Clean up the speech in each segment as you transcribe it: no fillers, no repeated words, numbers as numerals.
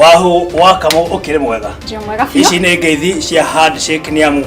wahu wakamo ukire mwega ici nĩ ngeithi cia handshake ni amu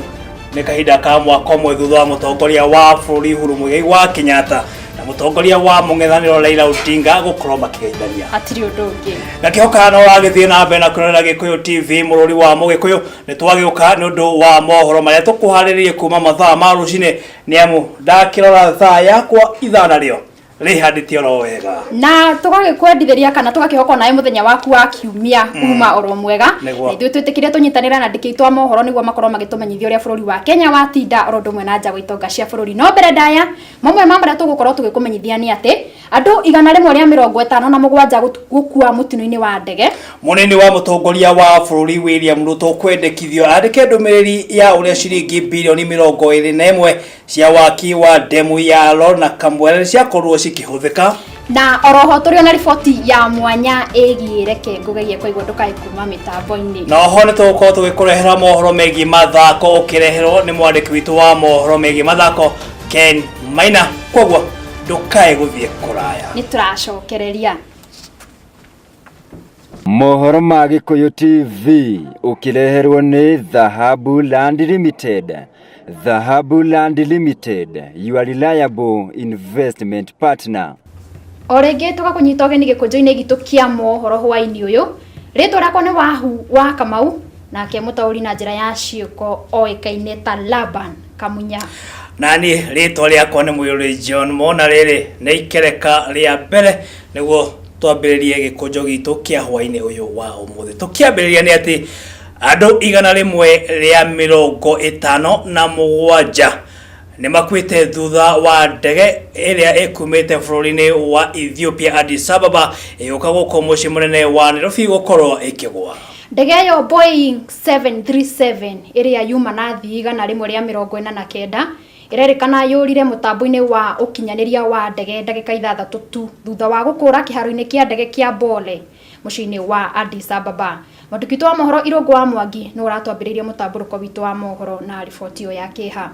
nĩ kahinda ka mwaka ũmwe thutha wa mũtongoria wa bũrũri Uhuru Muigai wa Kenyatta na mũtongoria wa mũng'ethanĩro Raila Odinga gũkorwo makĩgeithania hatirĩ ũndũ ũngĩ gakĩhoka no wagĩthiĩ na mbere na kũrora Gĩkũyũ TV mũrũri wa Mũgĩkũyũ nĩ twagĩũka nĩ ũndũ wa mohoro marĩa tũkũharĩrĩrie kuma mathaa ma rũcinĩ nĩ amu ndakĩrora thaa yakwa ithana rĩo rĩhandĩtio ro wega na tũgagĩkwendithĩria kana tũgakĩhoka nawe mũthenya waku wa kiumia kuma oro mwega ithuĩ twĩtĩkire tũnyitanĩra na ndĩkĩ twa mohoro nĩguo makorwo magĩtũmenyithia ũrĩa bũrũri wa Kenya watinda oro ndũmwe na njago itonga cia bũrũri no mbere ndaya mamwe ma marĩa tũgũkorwo tũgĩkũmenyithia nĩ atĩ andũ 157 gũkua mũtino-inĩ wa ndege mũnini wa mũtongoria wa bũrũri William Ruto kwendekithio andĩke ndũmĩrĩri ya ũrĩa ciringi bilioni 21 cia waki wa demu ya Lona Kamwere ciakorwo cikĩhũthĩka na oroho tũrĩ na riboti ya mwanya ĩgiĩ reke ngũgegie kwa igũrũ ndũkae kuma mĩtambo-inĩ na oho nĩ tũgũkorwo tũgĩkũrehera mohoro megiĩ mathako ũkĩreherwo nĩ mwandĩki witũ wa mohoro megiĩ mathako Ken Maina koguo ndũkae gũthiĩ kũraya nĩ tũracokereria mohoro ma Gĩkũyũ TV ũkĩreherwo nĩ Dhahabu Land Limited. Dhahabu Land Limited, your reliable investment partner. Orenge tũgakũnyita ũgeni gĩkũnjũ-inĩ gitũ kĩa mohoro hwaĩ-inĩ ũyũ rĩtwa rĩakwa nĩ Wahu wa Kamau nake mũtaũri na njĩra ya ciĩko oĩkaine ta Laban Kamunya na niĩ rĩtwa rĩakwa nĩ Mũyũri John Mona rĩrĩ nĩ ikereka rĩa mbere nĩguo twambĩrĩrie gĩkũnjũ gitũ kĩa hwaĩ-inĩ ũyũ wa ũmũthĩ tũkĩambĩrĩria nĩ atĩ andũ 157 nĩ makuĩte thutha wa ndege ĩrĩa ĩkumĩte bũrũri-inĩ wa Ethiopia Addis Ababa ĩgĩũka gũkũ mũciĩ mũnene wa Nairobi gũkorwo ĩkĩgwa ndege ĩyo Boeing 737 ĩrĩa yuma na thii 149 ĩrerĩkana yũrire mũtambo-inĩ wa ũkinyanĩria wa ndege ndagĩka 6 tu thutha wa gũkũra kĩharo-inĩ kĩa ndege kĩa Bole mũciĩ-inĩ wa Addis Ababa Mwandĩki wa mohoro Irũngũ wa Mwangi nĩ ũratwambĩrĩria mũtambũrũko witũ wa mohoro na riboti ĩyo ya kĩha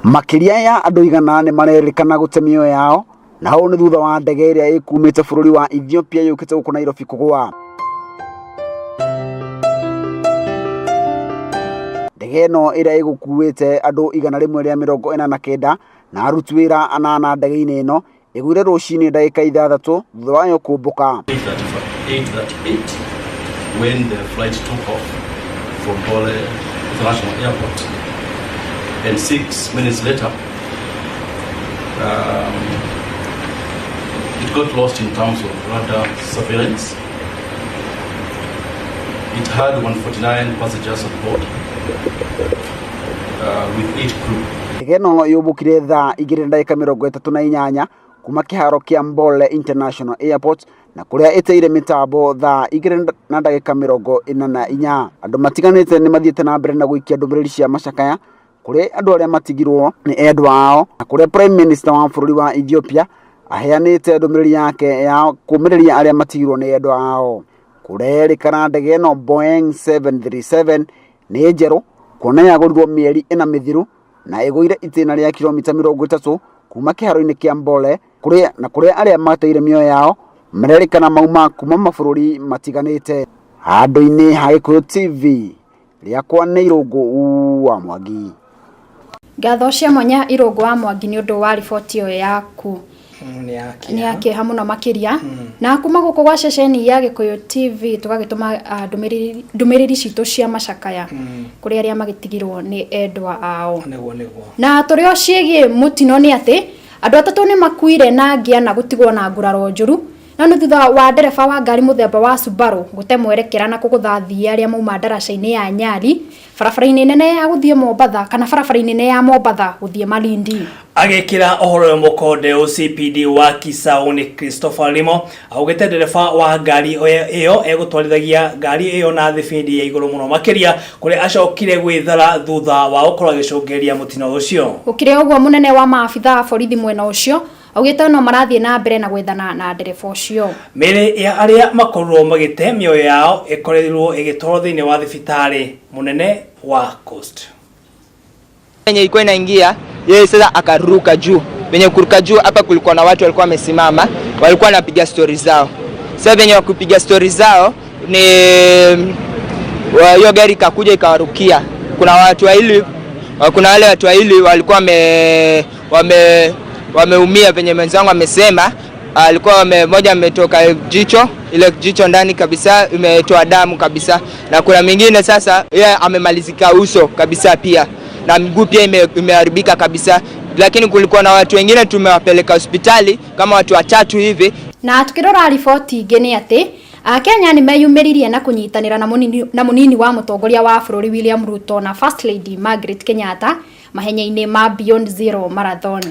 Makĩria ya andũ 100 nĩ marerĩkana gũte mĩoyo yao na hau nĩ thutha wa ndege ĩrĩa ĩkumĩte bũrũri wa Ethiopia yũkĩte gũkũ Nairobi kũgũa ndege ĩno ĩrĩa ĩgũkuĩte andũ 149 na aruti wĩra 8 ndege-inĩ ĩno ĩgũire rũcinĩ ndagĩka 6 thutha wayo kũmbũka 8:38 when the flight took off from Bole International Airport and 6 minutes later it got lost in terms of radar surveillance. It had 149 passengers on board with 8 crew. Ndege ĩno yũmbũkire thaa 2:38 kuma kĩharo kĩa Mbole International Airport na kũrĩa ĩteire mĩtambo thaa 2:44 andũ matiganĩte nĩ mathiĩte na mbere na gũikia ndũmĩrĩri cia macakaya kũrĩ andũ arĩa matigirwo nĩ endwa ao na kũrĩa Prime Minister wa bũrũri wa Ethiopia aheanĩte ndũmĩrĩri yake ya kũmĩrĩria arĩa matigirwo nĩ endwa ao kũrerĩkana ndege ĩno Boeing 737 nĩ njerũ kuona yagũrirwo mĩeri 4 mĩthiru na ĩgũire itĩna rĩa kilomita 30 kuma kĩharo-inĩ kĩa Mbole kũrĩa arĩa mateire mĩoyo yao marerĩkana mauma kuma mabũrũri matiganĩte handũ-inĩ ha Gĩkũyũ TV rĩakwa nĩ Irũngũ wa Mwangi ngatho cia mwanya Irũngũ wa Mwangi nĩ ũndũ wa riboti ĩyo yaku nĩ yakĩha mũno makĩria na kuma gũkũ gwa ceceni ya Gĩkũyũ TV tũgagĩtũma ndũmĩrĩri citũ cia macakaya kũrĩ arĩa magĩtigirwo nĩ endwa ao na tũrĩ o ciĩgiĩ mũtino nĩ atĩ andũ 3 nĩ makuire na ngĩa na gũtigwo na nguraro njũru na nĩ thutha wa ndereba wa ngari mũthemba wa Subaru gũte mwerekera na kũgũtha thii arĩa mauma ndaraca-inĩ ya Nyali barabara-inĩ nene ya gũthiĩ Mombatha kana barabara-inĩ nene ya Mombatha gũthiĩ Malindi agĩkĩra ũhoro mũkonde OCPD wa Kisaũ nĩ Christopher Limo augĩte ndereba wa ngari ĩyo egũtwarithagia ngari ĩyo na thibindi ya igũrũ mũno makĩria kũrĩa acokire gwĩthara thutha wa gũkorwo agĩcũngĩrĩria mũtino ũcio gũkĩrĩ ũguo mũnene wa maabitha a borithi mwena ũcio augĩte no marathiĩ na mbere na gwethana na ndereba ũcio mĩrĩ ya arĩa makorirwo magĩte mĩoyo yao ĩkorirwo ĩgĩtwarwo thĩinĩ wa thibitarĩ mũnene wa Coast yenye ilikuwa inaingia yeye sasa akaruka juu venye kuruka juu hapa kulikuwa na watu walikuwa wamesimama, walikuwa wanapiga story zao. Sasa venye wakupiga story zao ni hiyo gari kakuja ikawarukia. Kuna watu wawili, kuna wale watu wawili walikuwa wameumia venye mwenzangu amesema. Alikuwa mmoja ametoka jicho, ile jicho ndani kabisa imetoa damu kabisa, na kuna mwingine sasa yeye amemalizika uso kabisa pia, na miguu pia imeharibika kabisa. Lakini kulikuwa na watu wengine tumewapeleka hospitali kama watu 3 hivi. Na tukirora riboti ingĩ ati Kenya ni meyumĩririe na kunyitanĩra na munini wa mutongoria wa bũrũri William Ruto na First Lady Margaret Kenyatta mahenya-inĩ ma Beyond Zero Marathon.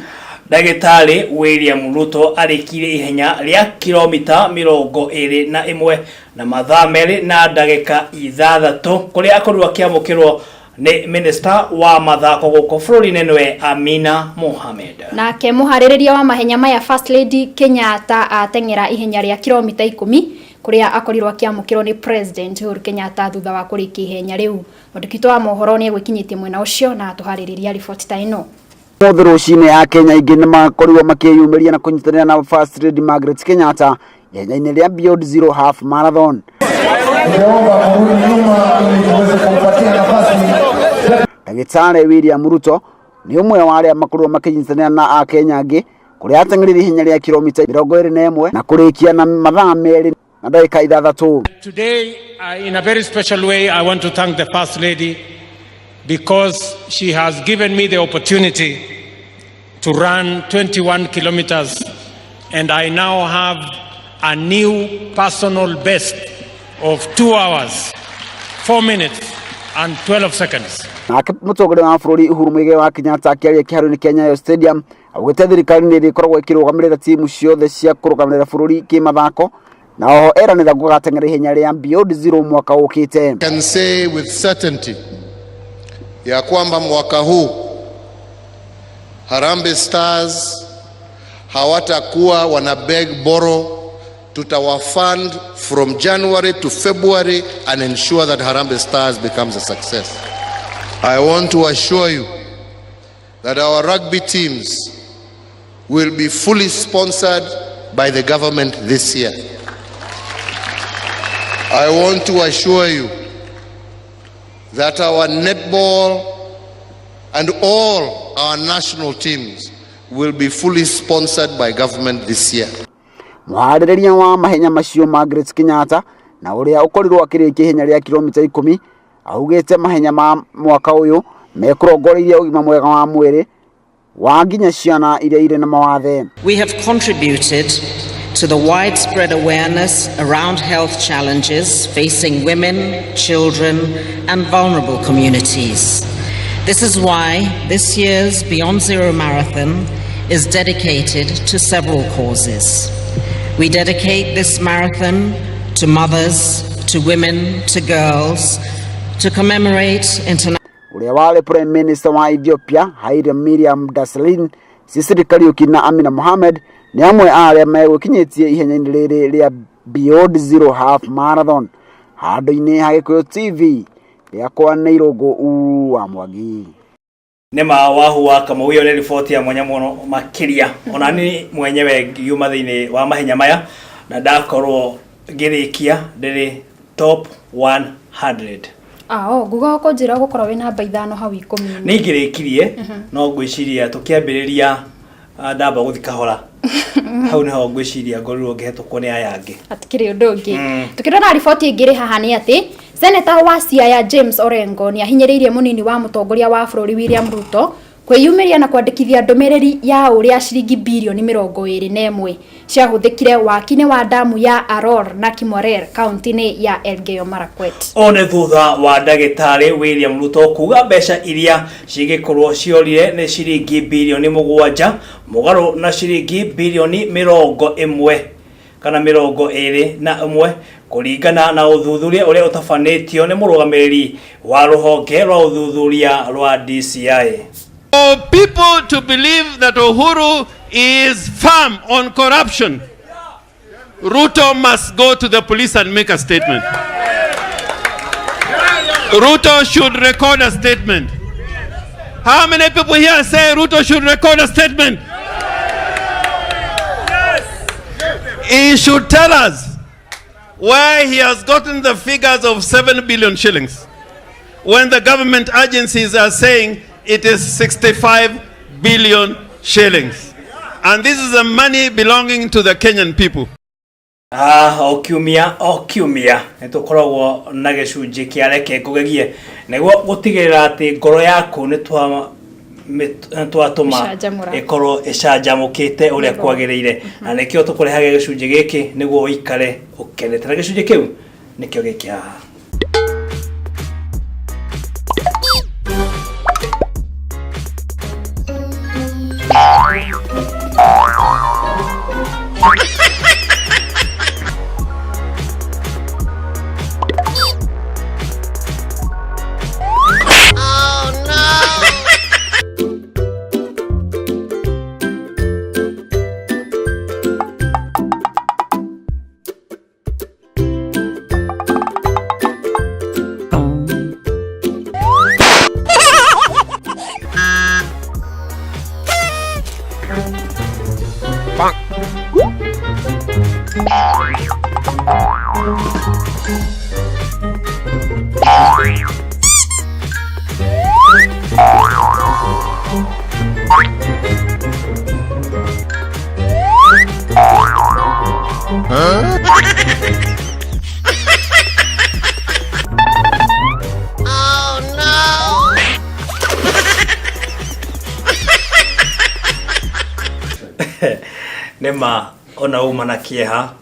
Ndagĩtarĩ William Ruto arĩkire ihenya rĩa kilomita 21 na mathaa 2 na ndagĩka 6 kũrĩa akorirwo akĩamũkĩrwo ni Minister wa mathako gũkũ bũrũri-inĩ nĩwe Amina Mohamed. Nake mũharĩrĩria wa mahenya maya First Lady Kenyatta ateng'era ihenya rĩa kilomita 10 kuria akorirwo akiamũkĩrwo ni President Uhuru Kenyatta thutha wa kũrĩkia ihenya rĩu. Mwandĩkitwo wa mohoro ni egũkinyĩtie mwena ũcio na tũharĩrĩria riboti ta ĩno. Mũthĩ rũcinĩ ya Kenya ingĩ nĩ makorirwo makĩyumĩria na kũnyitanĩra na First Lady Margaret Kenyatta ihenya-inĩ rĩa Beyond Zero Half Marathon. Ndagĩtarĩ William Ruto ni ũmwe wa arĩa makorirwo makĩnyitanĩra na Akenya angĩ kũrĩa ateng'erire ihenya rĩa kilomita 21 na kũrĩkia na mathaa 2 na ndagĩka 6. Today, in a very special way, I want to thank the First Lady because she has given me the opportunity to run 21 kilometers, and I now have a new personal best of 2 hours, 4 minutes and 12 seconds. Nake mũtongoria wa bũrũri Uhuru Muigai wa Kenyatta akĩaria kĩharo-inĩ kĩa Nyayo Stadium augĩte thirikari nĩ ĩkoragwo ĩkĩrũgamĩrĩra timu ciothe cia kũrũgamĩrĩra bũrũri kĩmathako na oho eranĩra gũgateng'era ihenya rĩa Beyond Zero mwaka ũkĩte. Can say with certainty ya kwamba mwaka huu Harambee Stars hawatakuwa wana beg borrow. Tutawafund from January to February and ensure that Harambee Stars becomes a success. I want to assure you that our rugby teams will be fully sponsored by the government this year. I want to assure you that our netball and all our national teams will be fully sponsored by government this year. Mũharĩrĩria wa mahenya macio Margaret Kenyatta na ũrĩa ũkorirwo akĩrĩkia ihenya rĩa kilomita 10 augĩte mahenya ma mwaka ũyũ mekũrongoreirie ũgima mwega wa mwĩrĩ wa nginya ciana iria irĩ na mawathe. We have contributed to the widespread awareness around health challenges facing women, children and vulnerable communities. This is why this year's Beyond Zero Marathon is dedicated to several causes. We dedicate this marathon to mothers, to women, to girls, to commemorate international. Uria wale Prime Minister wa Ethiopia Haile Mariam Desalegn Sisiri Kariuki na Amina Mohamed ni amwe arĩa megũkinyĩtie ihenya-inĩ rĩrĩ rĩa Beyond Zero Half Marathon handũ-inĩ ha Gĩkũyũ TV rĩakwa nĩ Irũngũ wa Mwangi. Nema wahu wa Kamau ĩyo nĩ riboti ya mwanya mũno makĩria ona ni mwenyewe ngiuma thĩinĩ wa mahenya maya na ndakorwo ngĩrĩkia ndĩrĩ top 100. Nguga oko njira gũkorwo wĩ namba 5 hau 10. Nĩ ngĩrĩkirie no ngwĩciria tũkĩambĩrĩria ndamba gũthi kahora. Hau nĩho ngwĩciria ngorirwo ngĩhetũkwo nĩ aya angĩ. Atikĩrĩ ũndũ ũngĩ. Tukĩrora riboti ĩngĩ haha nĩ atĩ Senator wa Siaya James Orengo ni ahinyĩrĩirie munini wa mutongoria wa bũrũri William Ruto kwĩyumĩria na kwandĩkithia ndũmĩrĩri ya ũrĩa ciringi bilioni 21 ciahũthĩkire waki-inĩ wa damu ya Aror na Kimorer kaunti-inĩ ya Elgeyo Marakwet. One thutha wa ndagĩtarĩ William Ruto kuga mbeca iria cigĩkorwo ciorire nĩ ciringi bilioni 7 mũgarũ na ciringi bilioni 100 kana 21 kũringana na ũthuthuria ũrĩa ũtabanĩtio nĩ mũrũgamĩrĩri wa rũhonge rwa ũthuthuria rwa DCI. For people to believe that Uhuru is firm on corruption, Ruto must go to the police and make a statement. Ruto should record a statement. How many people here say Ruto should record a statement? he should tell us where he has gotten the figures of 7 billion shillings when the government agencies are saying it is 65 billion shillings. And this is the money belonging to the Kenyan people. Okiumia nitukoragwo na gicunji kiareke ngugegie niguo gutigirira ati ngoro yaku ni twatuma ikorwo icanjamukite uria kwagiriire na nikio tukurehaga gicunji giki niguo uikare ukenete na gicunji kiu nikio giki haha. Nema ona uma na kieha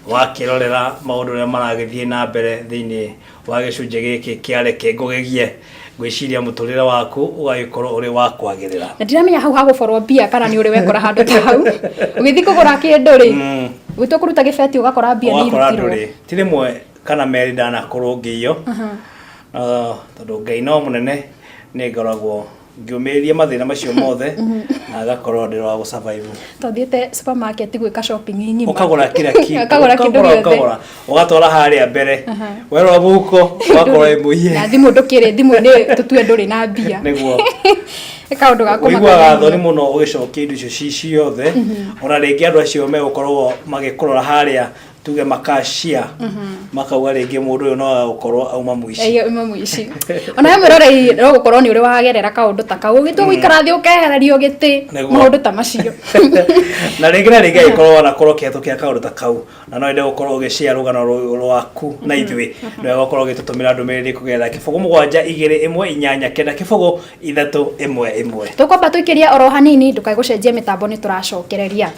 wakirorera maundu ria maragithie na mbere thiini wa gicunje giki kiareke ngugegie gwiciria muturire waku ugagikorwo uri wa kwagirira. Ndiramenya hau haguforwo bia kana ni uri wekora handu ta hau ugithi kugura kindu ri gwitu kuruta gibeti ugakora bia ni irutirwo ti rimwe kana meri ndana kurungiyo tondu Ngai no munene ni ngoragwo ngiumiria mathina macio mothe na agakorwo ndiro wa survive. Tothiete supermarket gwika shopping nyinyi ukagura kila kitu ukagura ugatwara haria mbere werwa buko wakora imuye na thimu ndukire thimu ni tutue nduri na mbia niguo kaundu gakoma igwa thoni muno ugicokia indo icio ciothe ona ringi andu acio megukorwo magikorora haria tuge makashia makauga ringi mundu uyu no gukorwo auma muici uma muici ona we mwirorei no gukorwo ni uri wagerera kaundu ta kau gitu gwikara thi ukehererio giti maundu ta macio na ringi ikorwo na korwo kihitukia kaundu ta kau na no inde gukorwo ugishia rugano rwaku na ithui no gukorwo gitutumira ndumiriri kugerera kifogo 728 kifogo 311 tukwamba tuikiria oro hanini ndukaigucenjia mitambo ni turacokereria.